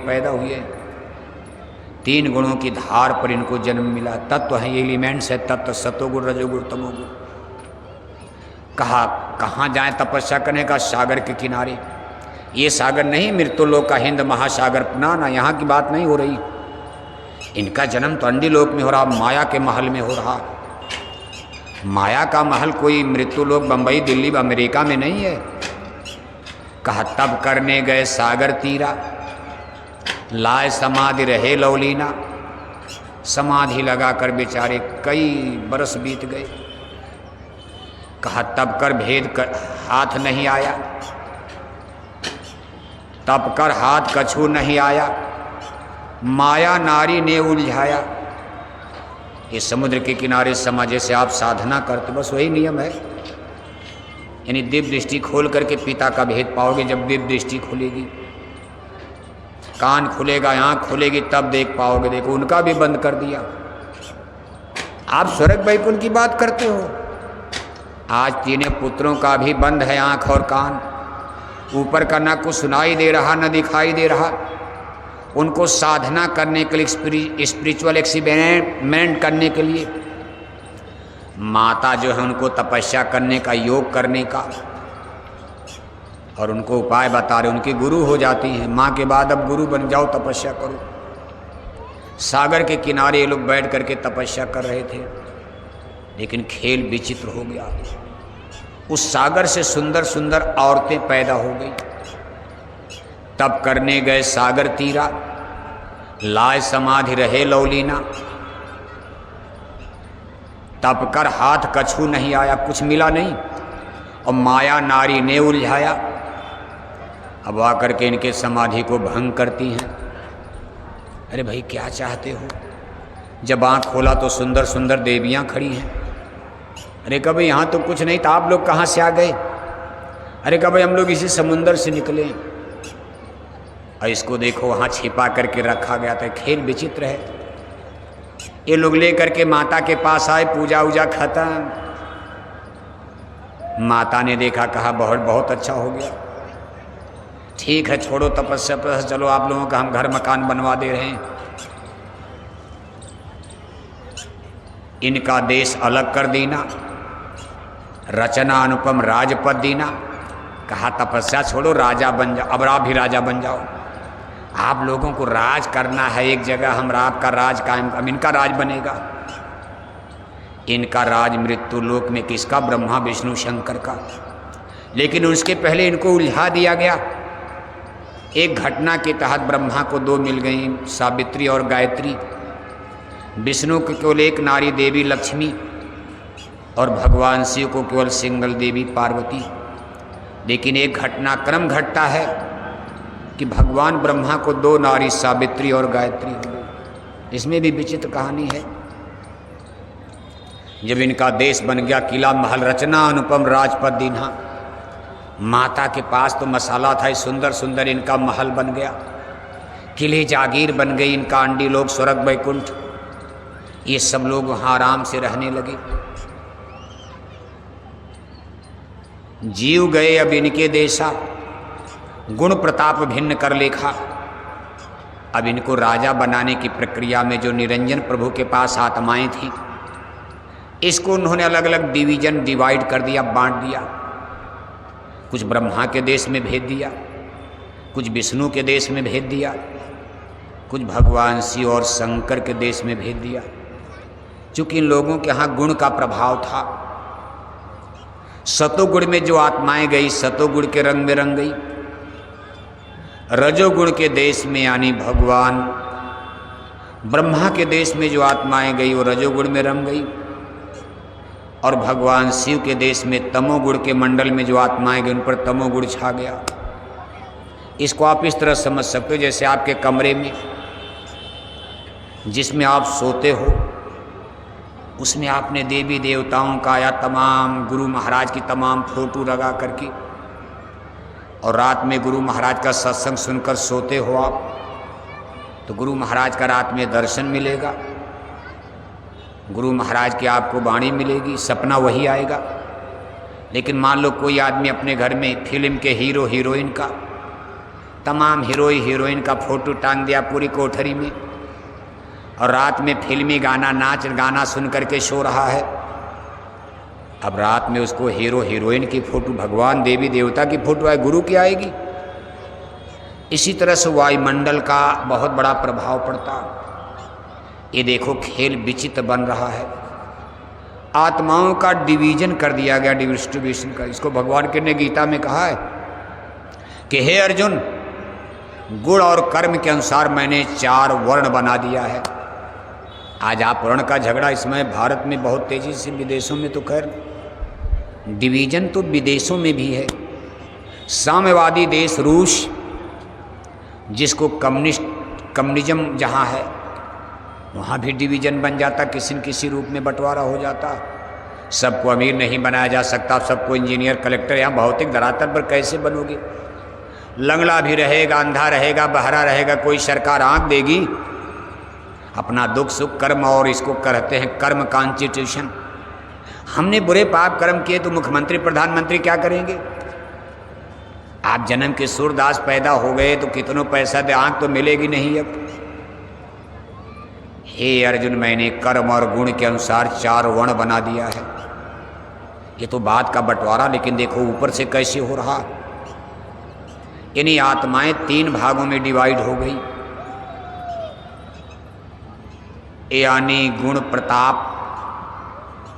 पैदा हुए। 3 गुणों की धार पर इनको जन्म मिला। तत्व है, एलिमेंट्स है तत्व, सतोगुण रजोगुण तमोगुण। कहा कहाँ जाएं तपस्या करने का? सागर के किनारे। ये सागर नहीं मृत्युलोक का हिंद महासागर, ना ना, यहाँ की बात नहीं हो रही। इनका जन्म तो अंडीलोक में हो रहा, माया के महल में हो रहा। माया का महल कोई मृत्युलोक बंबई दिल्ली अमेरिका में नहीं है। कहा तब करने गए सागर तीरा, लाए समाधि रहे लौलीना। समाधि लगाकर बेचारे कई बरस बीत गए। कहा तब कर भेद कर हाथ नहीं आया, तब कर हाथ कछू नहीं आया, माया नारी ने उलझाया। ये समुद्र के किनारे समा, जैसे आप साधना करते, बस वही नियम है। यानी दिव्य दृष्टि खोल करके पिता का भेद पाओगे जब दिव्य दृष्टि खुलेगी। कान खुलेगा, आँख खुलेगी, तब देख पाओगे। देखो उनका भी बंद कर दिया। आप स्वर्ग वैकुंठ की बात करते हो, आज 3 पुत्रों का भी बंद है आँख और कान। ऊपर का ना कुछ सुनाई दे रहा न दिखाई दे रहा। उनको साधना करने के लिए, स्पिरिचुअल एक्सपेरिमेंट करने के लिए माता जो है उनको तपस्या करने का, योग करने का और उनको उपाय बता रहे, उनकी गुरु हो जाती हैं। माँ के बाद अब गुरु बन जाओ, तपस्या करो। सागर के किनारे ये लोग बैठ करके तपस्या कर रहे थे, लेकिन खेल विचित्र हो गया। उस सागर से सुंदर सुंदर औरतें पैदा हो गई। तब करने गए सागर तीरा, लाए समाधि रहे लौलीना। तब कर हाथ कछू नहीं आया, कुछ मिला नहीं, और माया नारी ने उलझाया। अब आकर के इनके समाधि को भंग करती हैं। अरे भाई क्या चाहते हो? जब आँख खोला तो सुंदर सुंदर देवियाँ खड़ी हैं। अरे कभी यहाँ तो कुछ नहीं था, आप लोग कहाँ से आ गए? अरे कभी हम लोग इसी समुंदर से निकले। और इसको देखो वहाँ छिपा करके रखा गया था। खेल विचित्र है। ये लोग ले करके माता के पास आए, पूजा वूजा खत्म। माता ने देखा, कहा बहुत बहुत अच्छा हो गया, ठीक है छोड़ो तपस्या पर, चलो आप लोगों का हम घर मकान बनवा दे रहे हैं। इनका देश अलग कर देना, रचना अनुपम राजपद देना। कहा तपस्या छोड़ो, राजा बन जाओ, अब आप भी राजा बन जाओ। आप लोगों को राज करना है एक जगह, हम आपका राज कायम, अब इनका राज बनेगा। इनका राज मृत्यु लोक में किसका? ब्रह्मा विष्णु शंकर का। लेकिन उसके पहले इनको उलझा दिया गया। एक घटना के तहत ब्रह्मा को 2 मिल गई, सावित्री और गायत्री। विष्णु को केवल एक नारी देवी लक्ष्मी, और भगवान शिव को केवल सिंगल देवी पार्वती। लेकिन एक घटनाक्रम घटता है कि भगवान ब्रह्मा को 2 नारी सावित्री और गायत्री हो गई। इसमें भी विचित्र कहानी है। जब इनका देश बन गया, किला महल, रचना अनुपम राजपद दीन्हा। माता के पास तो मसाला था, सुंदर सुंदर इनका महल बन गया, किले जागीर बन गई, इनका अंडी लोग, स्वर्ग वैकुंठ। ये सब लोग वहाँ आराम से रहने लगे। जीव गए अब इनके देशा, गुण प्रताप भिन्न कर लेखा। अब इनको राजा बनाने की प्रक्रिया में जो निरंजन प्रभु के पास आत्माएं थीं, इसको उन्होंने अलग अलग डिवीजन, डिवाइड कर दिया, बांट दिया। कुछ ब्रह्मा के देश में भेज दिया, कुछ विष्णु के देश में भेज दिया, कुछ भगवान शिव और शंकर के देश में भेज दिया। चूँकि इन लोगों के यहाँ गुण का प्रभाव था। सतोगुण में जो आत्माएं गई, सतोगुण के रंग में रंग गई। रजोगुण के देश में यानी भगवान ब्रह्मा के देश में जो आत्माएं गई, वो रजोगुण में रंग गई। और भगवान शिव के देश में तमोगुण के मंडल में जो आत्माएं गई, उन पर तमोगुण छा गया। इसको आप इस तरह समझ सकते हो, जैसे आपके कमरे में जिसमें आप सोते हो, उसमें आपने देवी देवताओं का या तमाम गुरु महाराज की तमाम फोटो लगा करके, और रात में गुरु महाराज का सत्संग सुनकर सोते हो आप, तो गुरु महाराज का रात में दर्शन मिलेगा, गुरु महाराज की आपको वाणी मिलेगी, सपना वही आएगा। लेकिन मान लो कोई आदमी अपने घर में फिल्म के हीरो हीरोइन का तमाम हीरोइन का फोटो टांग दिया पूरी कोठरी में, और रात में फिल्मी गाना नाच गाना सुन करके सो रहा है। अब रात में उसको हीरो हीरोइन की फोटो, भगवान देवी देवता की फोटो आए, गुरु की आएगी। इसी तरह से वायुमंडल का बहुत बड़ा प्रभाव पड़ता। ये देखो खेल विचित्र बन रहा है, आत्माओं का डिवीजन कर दिया गया, डिस्ट्रीब्यूशन का। इसको भगवान ने गीता में कहा है कि हे अर्जुन, गुण और कर्म के अनुसार मैंने 4 वर्ण बना दिया है। आज आप वर्ण का झगड़ा इसमें भारत में बहुत तेजी से, विदेशों में तो खैर डिवीजन तो विदेशों में भी है। साम्यवादी देश रूस, जिसको कम्युनिज्म जहाँ है वहाँ भी डिवीजन बन जाता, किसी न किसी रूप में बंटवारा हो जाता। सबको अमीर नहीं बनाया जा सकता, सबको इंजीनियर कलेक्टर। यहाँ भौतिक धरातल पर कैसे बनोगे? लंगड़ा भी रहेगा, अंधा रहेगा, बहरा रहेगा, कोई सरकार आंख देगी? अपना दुख सुख कर्म, और इसको कहते हैं कर्म कॉन्स्टिट्यूशन। हमने बुरे पाप कर्म किए तो मुख्यमंत्री प्रधानमंत्री क्या करेंगे? आप जन्म के सूरदास पैदा हो गए तो कितनों पैसा दे, आंख तो मिलेगी नहीं। अब हे अर्जुन, मैंने कर्म और गुण के अनुसार 4 वर्ण बना दिया है। ये तो बात का बंटवारा, लेकिन देखो ऊपर से कैसे हो रहा। यानी आत्माएं 3 भागों में डिवाइड हो गई, यानी गुण प्रताप।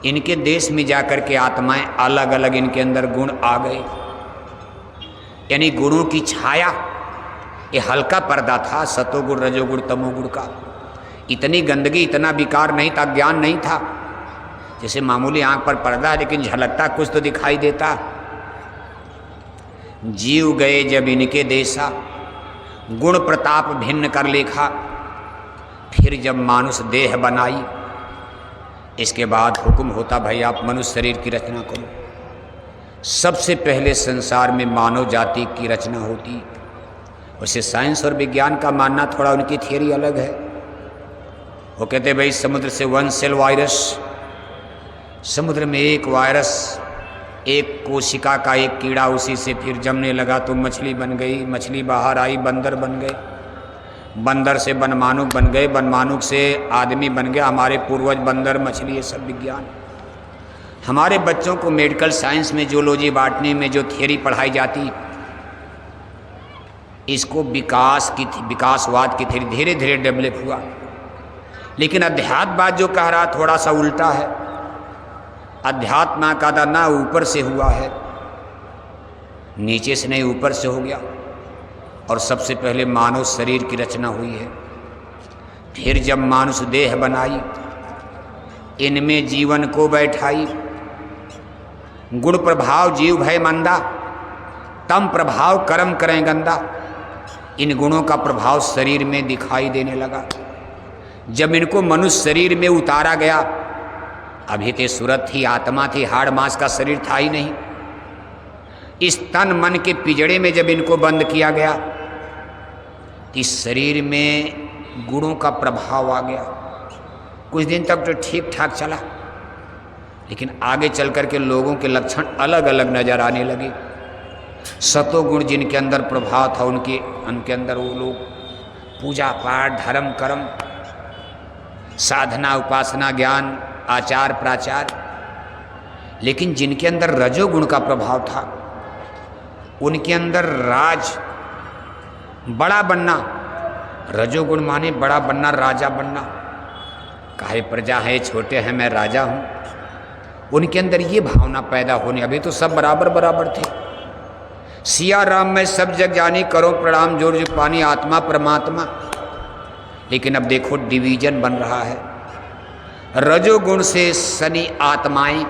इनके देश में जाकर के आत्माएं अलग अलग, इनके अंदर गुण आ गए, यानी गुणों की छाया। ये हल्का पर्दा था सतोगुण रजोगुण तमोगुण का। इतनी गंदगी, इतना विकार नहीं था, ज्ञान नहीं था। जैसे मामूली आंख पर पर्दा है लेकिन झलकता कुछ तो दिखाई देता। जीव गए जब इनके देशा, गुण प्रताप भिन्न कर लेखा। फिर जब मानुष देह बनाई, इसके बाद हुक्म होता भाई आप मनुष्य शरीर की रचना करो। सबसे पहले संसार में मानव जाति की रचना होती। वैसे साइंस और विज्ञान का मानना थोड़ा, उनकी थियरी अलग है। वो कहते भाई समुद्र से 1 सेल वायरस, समुद्र में एक वायरस, एक कोशिका का एक कीड़ा, उसी से फिर जमने लगा तो मछली बन गई, मछली बाहर आई, बंदर बन गए, बंदर से बनमानुक बन गए, बनमानुक से आदमी बन गया। हमारे पूर्वज बंदर, मछली, ये सब विज्ञान। हमारे बच्चों को मेडिकल साइंस में जूलॉजी बॉटनी में जो थियरी पढ़ाई जाती, इसको विकासवाद की थियरी धीरे धीरे डेवलप हुआ। लेकिन अध्यात्मवाद जो कह रहा थोड़ा सा उल्टा है। अध्यात्म का ना ऊपर से हुआ है, नीचे से नहीं, ऊपर से हो गया। और सबसे पहले मानव शरीर की रचना हुई है। फिर जब मानुष देह बनाई, इनमें जीवन को बैठाई। गुण प्रभाव जीव भय मंदा, तम प्रभाव कर्म करें गंदा। इन गुणों का प्रभाव शरीर में दिखाई देने लगा। जब इनको मनुष्य शरीर में उतारा गया, अभी तो सूरत थी, आत्मा थी, हाड़ मांस का शरीर था ही नहीं। इस तन मन के पिजड़े में जब इनको बंद किया गया, इस शरीर में गुणों का प्रभाव आ गया। कुछ दिन तक तो ठीक ठाक चला, लेकिन आगे चल कर के लोगों के लक्षण अलग अलग नजर आने लगे। सतोगुण जिनके अंदर प्रभाव था, उनके अंदर वो लोग पूजा पाठ, धर्म कर्म, साधना, उपासना, ज्ञान, आचार प्राचार। लेकिन जिनके अंदर रजोगुण का प्रभाव था, उनके अंदर राज, बड़ा बनना। रजोगुण माने बड़ा बनना, राजा बनना। काहे प्रजा है, छोटे हैं, मैं राजा हूँ। उनके अंदर ये भावना पैदा होने। अभी तो सब बराबर बराबर थे। सिया राम मैं सब जग जानी, करो प्रणाम जोर जो पानी, आत्मा परमात्मा। लेकिन अब देखो डिवीजन बन रहा है। रजोगुण से सनी आत्माएं,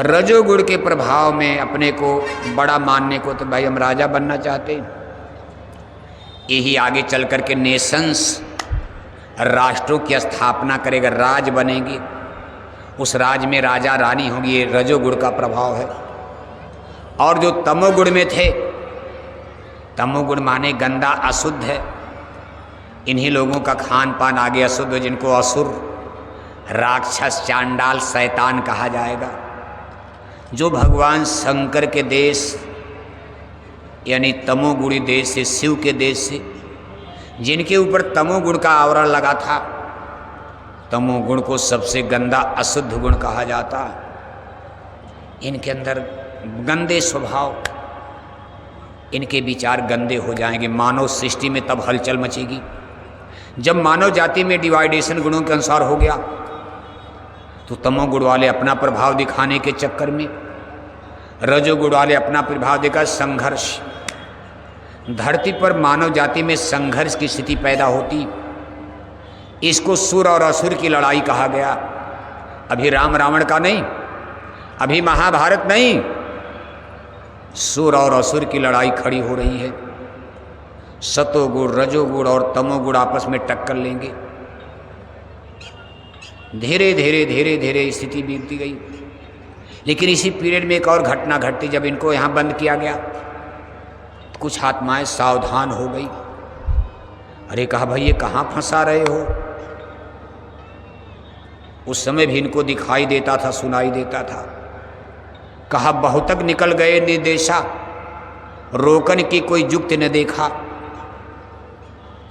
रजोगुण के प्रभाव में अपने को बड़ा मानने को, तो भाई हम राजा बनना चाहते हैं। यही आगे चल कर के नेशंस, राष्ट्रों की स्थापना करेगा, राज बनेगी। उस राज में राजा रानी होगी। ये रजोगुण का प्रभाव है। और जो तमोगुण में थे, तमोगुण माने गंदा, अशुद्ध है। इन्हीं लोगों का खान पान आगे अशुद्ध, जिनको असुर, राक्षस, चांडाल, शैतान कहा जाएगा। जो भगवान शंकर के देश यानी तमोगुणी देश से, शिव के देश से, जिनके ऊपर तमोगुण का आवरण लगा था। तमोगुण को सबसे गंदा अशुद्ध गुण कहा जाता। इनके अंदर गंदे स्वभाव, इनके विचार गंदे हो जाएंगे। मानव सृष्टि में तब हलचल मचेगी जब मानव जाति में डिवाइडेशन गुणों के अनुसार हो गया। तो तमोगुण वाले अपना प्रभाव दिखाने के चक्कर में, रजोगुण वाले अपना प्रभाव दिखा, संघर्ष। धरती पर मानव जाति में संघर्ष की स्थिति पैदा होती। इसको सुर और असुर की लड़ाई कहा गया। अभी राम रावण का नहीं, अभी महाभारत नहीं, सुर और असुर की लड़ाई खड़ी हो रही है। सतोगुण, रजोगुण और तमोगुण आपस में टक्कर लेंगे। धीरे धीरे धीरे धीरे स्थिति बीतती गई। लेकिन इसी पीरियड में एक और घटना घटती। जब इनको यहाँ बंद किया गया, कुछ आत्माएं सावधान हो गई। अरे कहा भाई ये कहाँ फंसा रहे हो। उस समय भी इनको दिखाई देता था, सुनाई देता था। कहा बहुत तक निकल गए निर्देशा, रोकन की कोई युक्ति न देखा।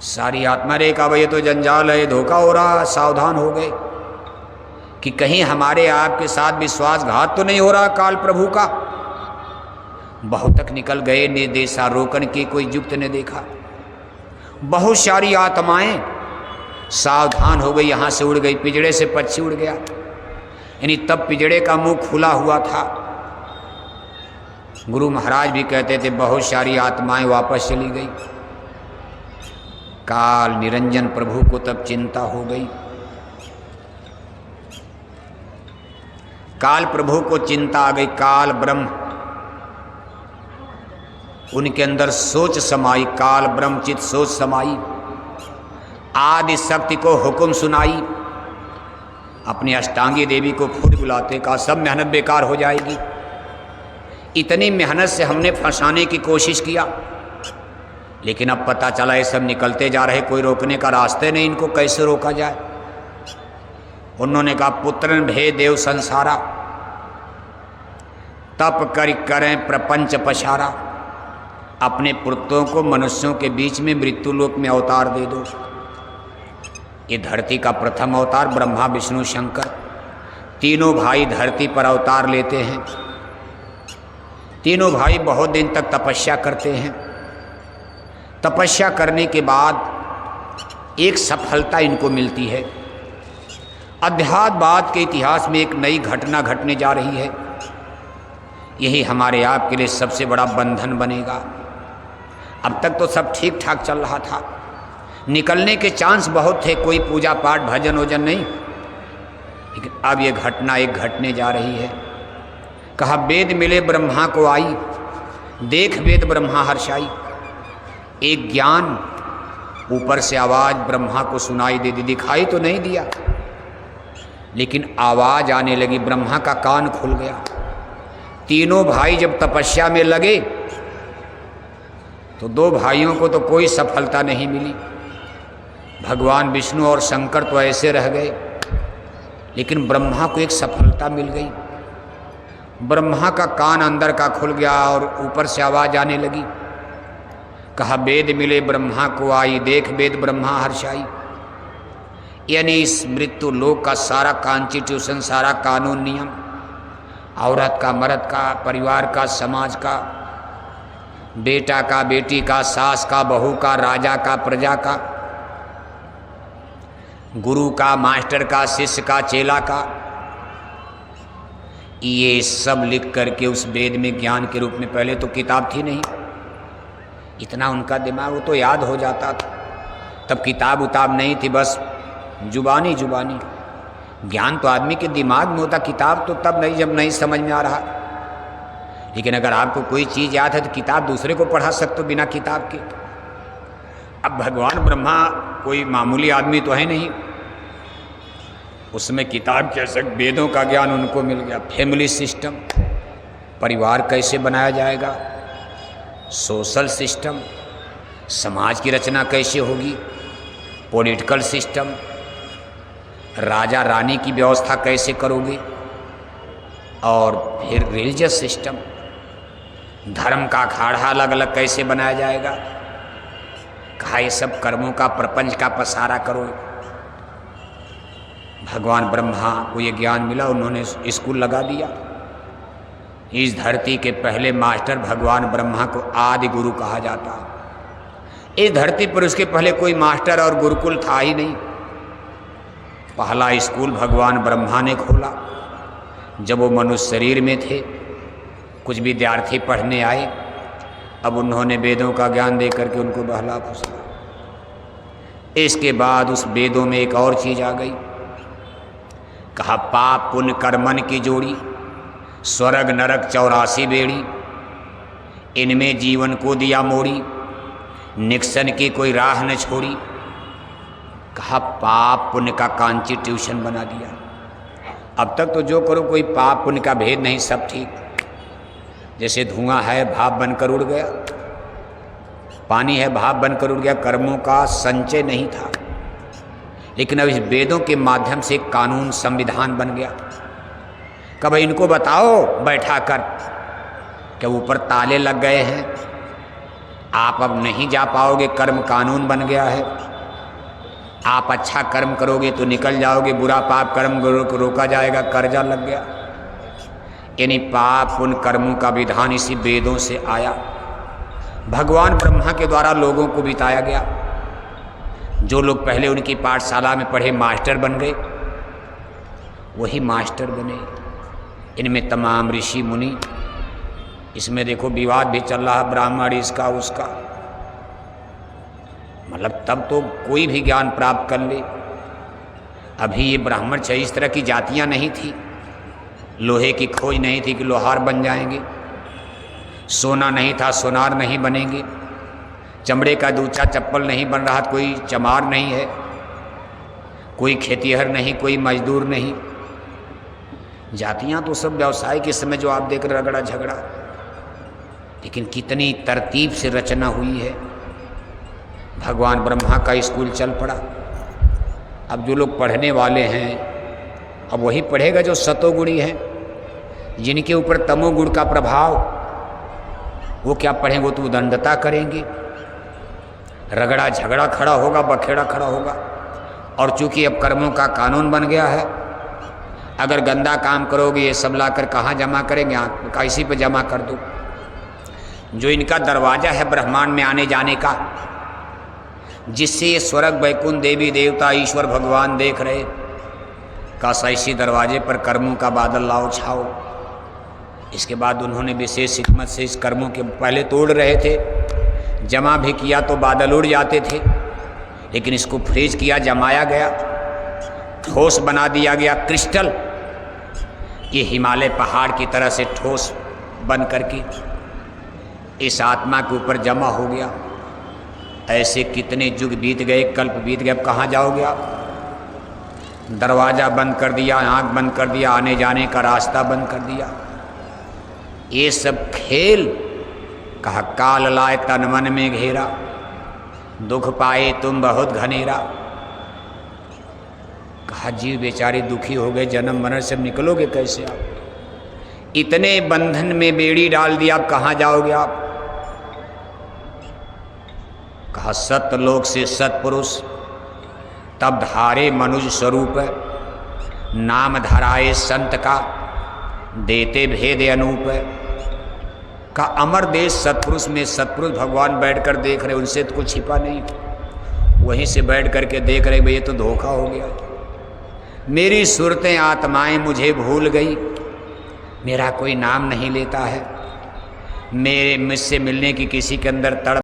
सारी आत्मा रे कहा भाई ये तो जंजाल है, धोखा हो रहा। सावधान हो गए कि कहीं हमारे आपके साथ विश्वासघात तो नहीं हो रहा काल प्रभु का। बहुत तक निकल गए निर्देशा, रोकन की कोई युक्त ने देखा। बहुत सारी आत्माएं सावधान हो गई, यहाँ से उड़ गई। पिंजड़े से पक्षी उड़ गया, यानी तब पिंजड़े का मुंह खुला हुआ था। गुरु महाराज भी कहते थे बहुत सारी आत्माएं वापस चली गई। काल निरंजन प्रभु को तब चिंता हो गई। काल प्रभु को चिंता आ गई। काल ब्रह्म, उनके अंदर सोच समाई। काल ब्रह्म चित सोच समाई। आदि शक्ति को हुक्म सुनाई। अपनी अष्टांगी देवी को खुद बुलाते, कहा सब मेहनत बेकार हो जाएगी। इतनी मेहनत से हमने फंसाने की कोशिश किया, लेकिन अब पता चला ये सब निकलते जा रहे, कोई रोकने का रास्ते नहीं, इनको कैसे रोका जाए। उन्होंने कहा पुत्रन भे देव संसारा, तप करें प्रपंच पशारा। अपने पुत्रों को मनुष्यों के बीच में मृत्यु लोक में अवतार दे दो। ये धरती का प्रथम अवतार ब्रह्मा विष्णु शंकर, तीनों भाई धरती पर अवतार लेते हैं। तीनों भाई बहुत दिन तक तपस्या करते हैं। तपस्या करने के बाद एक सफलता इनको मिलती है। अध्यात्मवाद के इतिहास में एक नई घटना घटने जा रही है। यही हमारे आप के लिए सबसे बड़ा बंधन बनेगा। अब तक तो सब ठीक ठाक चल रहा था, निकलने के चांस बहुत थे, कोई पूजा पाठ भजन वजन नहीं। लेकिन अब ये घटना एक घटने जा रही है। कहा वेद मिले ब्रह्मा को आई, देख वेद ब्रह्मा हर्षाई। एक ज्ञान ऊपर से आवाज ब्रह्मा को सुनाई दे दी। दिखाई तो नहीं दिया, लेकिन आवाज आने लगी। ब्रह्मा का कान खुल गया। तीनों भाई जब तपस्या में लगे तो दो भाइयों को तो कोई सफलता नहीं मिली। भगवान विष्णु और शंकर तो ऐसे रह गए, लेकिन ब्रह्मा को एक सफलता मिल गई। ब्रह्मा का कान अंदर का खुल गया और ऊपर से आवाज आने लगी। कहा वेद मिले ब्रह्मा को आई, देख वेद ब्रह्मा हर्षाई। यानी इस मृत्यु लोक का सारा कॉन्स्टिट्यूशन, सारा कानून नियम, औरत का, मर्द का, परिवार का, समाज का, बेटा का, बेटी का, सास का, बहू का, राजा का, प्रजा का, गुरु का, मास्टर का, शिष्य का, चेला का, ये सब लिख करके उस वेद में ज्ञान के रूप में, पहले तो किताब थी नहीं, इतना उनका दिमाग वो तो याद हो जाता था। तब किताब उताब नहीं थी, बस जुबानी जुबानी ज्ञान तो आदमी के दिमाग में होता। किताब तो तब नहीं जब नहीं समझ में आ रहा। लेकिन अगर आपको कोई चीज़ याद है तो किताब दूसरे को पढ़ा सकते हो बिना किताब के। अब भगवान ब्रह्मा कोई मामूली आदमी तो है नहीं, उसमें किताब कह सकते, वेदों का ज्ञान उनको मिल गया। फैमिली सिस्टम, परिवार कैसे बनाया जाएगा, सोशल सिस्टम, समाज की रचना कैसे होगी, पॉलिटिकल सिस्टम, राजा रानी की व्यवस्था कैसे करोगे, और फिर रिलीजियस सिस्टम, धर्म का अखाड़ा अलग अलग कैसे बनाया जाएगा? कहा ये सब कर्मों का प्रपंच का पसारा करो। भगवान ब्रह्मा को ये ज्ञान मिला, उन्होंने स्कूल लगा दिया। इस धरती के पहले मास्टर भगवान ब्रह्मा को आदि गुरु कहा जाता। इस धरती पर उसके पहले कोई मास्टर और गुरुकुल था ही नहीं। पहला स्कूल भगवान ब्रह्मा ने खोला। जब वो मनुष्य शरीर में थे, कुछ विद्यार्थी पढ़ने आए। अब उन्होंने वेदों का ज्ञान दे करके उनको बहला फुसला। इसके बाद उस वेदों में एक और चीज आ गई। कहा पाप पुण्य कर्मन की जोड़ी, स्वर्ग नरक 84 बेड़ी, इनमें जीवन को दिया मोड़ी, निक्सन की कोई राह न छोड़ी। कहा पाप पुण्य का कॉन्स्टिट्यूशन बना दिया। अब तक तो जो करो कोई पाप पुण्य का भेद नहीं, सब ठीक। जैसे धुआं है भाप बनकर उड़ गया, पानी है भाप बनकर उड़ गया, कर्मों का संचय नहीं था। लेकिन अब इस वेदों के माध्यम से कानून संविधान बन गया। कब इनको बताओ बैठा कर कि ऊपर ताले लग गए हैं, आप अब नहीं जा पाओगे, कर्म कानून बन गया है। आप अच्छा कर्म करोगे तो निकल जाओगे, बुरा पाप कर्म रोका जाएगा, कर्जा लग गया। यानी पाप उन कर्मों का विधान इसी वेदों से आया। भगवान ब्रह्मा के द्वारा लोगों को बिताया गया। जो लोग पहले उनकी पाठशाला में पढ़े मास्टर बन गए, वही मास्टर बने। इनमें तमाम ऋषि मुनि, इसमें देखो विवाद भी चल रहा, ब्राह्मण इसका उसका, मतलब तब तो कोई भी ज्ञान प्राप्त कर ले। अभी ये ब्राह्मण चाहिए, इस तरह की जातियां नहीं थी, लोहे की खोज नहीं थी कि लोहार बन जाएंगे, सोना नहीं था सोनार नहीं बनेंगे, चमड़े का दूचा चप्पल नहीं बन रहा, कोई चमार नहीं है, कोई खेतीहर नहीं, कोई मजदूर नहीं। जातियां तो सब व्यवसाय के समय जो आप देख रहे रगड़ा झगड़ा, लेकिन कितनी तरतीब से रचना हुई है। भगवान ब्रह्मा का स्कूल चल पड़ा। अब जो लोग पढ़ने वाले हैं, अब वही पढ़ेगा जो सतोगुणी हैं, जिनके ऊपर तमोगुण का प्रभाव, वो क्या पढ़ेंगे, वो तो उदंडता करेंगे, रगड़ा झगड़ा खड़ा होगा, बखेड़ा खड़ा होगा। और चूंकि अब कर्मों का कानून बन गया है, अगर गंदा काम करोगे ये सब लाकर कहाँ जमा करेंगे, इसी पे जमा कर दो। जो इनका दरवाजा है ब्रह्मांड में आने जाने का, जिससे ये स्वर्ग वैकुंठ देवी देवता ईश्वर भगवान देख रहे, काश इसी दरवाजे पर कर्मों का बादल लाओ छाओ। इसके बाद उन्होंने विशेष हिकमत से इस कर्मों के पहले तोड़ रहे थे, जमा भी किया तो बादल उड़ जाते थे, लेकिन इसको फ्रीज किया, जमाया गया, ठोस बना दिया गया, क्रिस्टल। ये हिमालय पहाड़ की तरह से ठोस बन करके इस आत्मा के ऊपर जमा हो गया। ऐसे कितने युग बीत गए, कल्प बीत गए, अब कहाँ जाओगे आप? दरवाज़ा बंद कर दिया, आँख बंद कर दिया, आने जाने का रास्ता बंद कर दिया। ये सब खेल, कहा काल लाए तन मन में घेरा, दुख पाए तुम बहुत घनेरा। कहा जीव बेचारे दुखी हो गए, जन्म मरण से निकलोगे कैसे आप? इतने बंधन में बेड़ी डाल दिया, आप कहाँ जाओगे आप? कहा सतलोक से सतपुरुष तब धारे मनुज स्वरूप, नाम धराए संत का देते भेद अनूप। का अमर देश सतपुरुष में सतपुरुष भगवान बैठकर देख रहे, उनसे तो कुछ छिपा नहीं, वहीं से बैठ करके देख रहे, भाई ये तो धोखा हो गया, मेरी सुरतें आत्माएं मुझे भूल गई, मेरा कोई नाम नहीं लेता है, मेरे मुझसे मिलने की किसी के अंदर तड़प